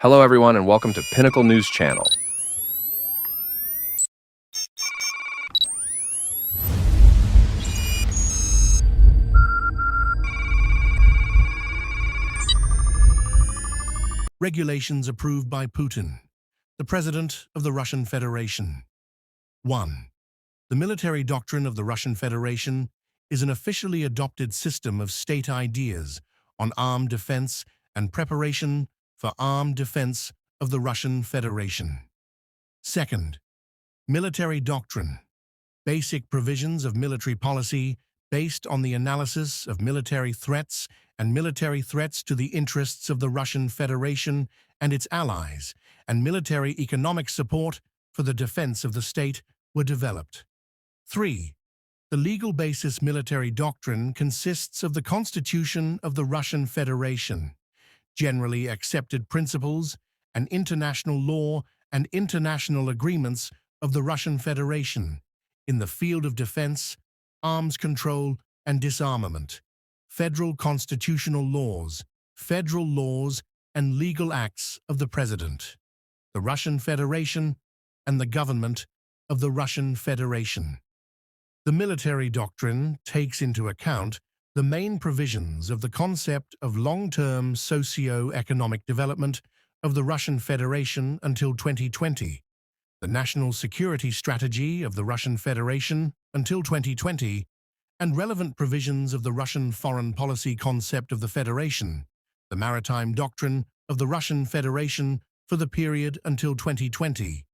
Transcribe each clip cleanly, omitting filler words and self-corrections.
Hello everyone and welcome to Pinnacle News Channel. Regulations approved by Putin, the President of the Russian Federation. 1. The military doctrine of the Russian Federation is an officially adopted system of state ideas on armed defense and preparation for armed defense of the Russian Federation. 2. Military doctrine. Basic provisions of military policy based on the analysis of military threats and military threats to the interests of the Russian Federation and its allies, and military economic support for the defense of the state were developed. 3. The legal basis military doctrine consists of the Constitution of the Russian Federation, generally accepted principles, and international law and international agreements of the Russian Federation in the field of defense, arms control, and disarmament, federal constitutional laws, federal laws, and legal acts of the President, the Russian Federation, and the government of the Russian Federation. The military doctrine takes into account the main provisions of the concept of long-term socio-economic development of the Russian Federation until 2020, the national security strategy of the Russian Federation until 2020, and relevant provisions of the Russian foreign policy concept of the Federation, the maritime doctrine of the Russian Federation for the period until 2020,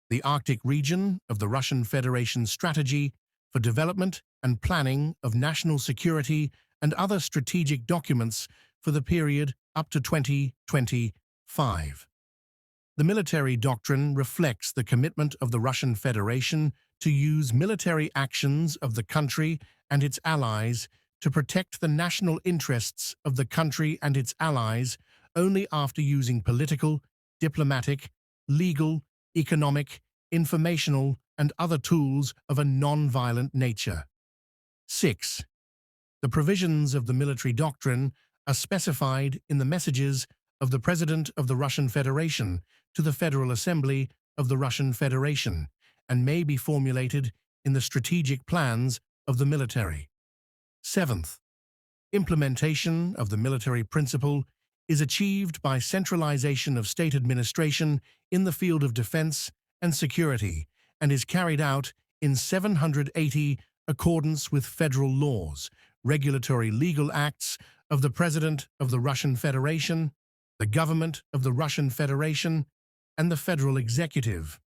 the Arctic region of the Russian Federation strategy for development and planning of national security and other strategic documents for the period up to 2025. The military doctrine reflects the commitment of the Russian Federation to use military actions of the country and its allies to protect the national interests of the country and its allies only after using political, diplomatic, legal, economic, informational, and other tools of a non-violent nature. 6. The provisions of the military doctrine are specified in the messages of the President of the Russian Federation to the Federal Assembly of the Russian Federation and may be formulated in the strategic plans of the military. 7th. Implementation of the military principle is achieved by centralization of state administration in the field of defense and security and is carried out in 780 accordance with federal laws, regulatory legal acts of the President of the Russian Federation, the government of the Russian Federation, and the federal executive.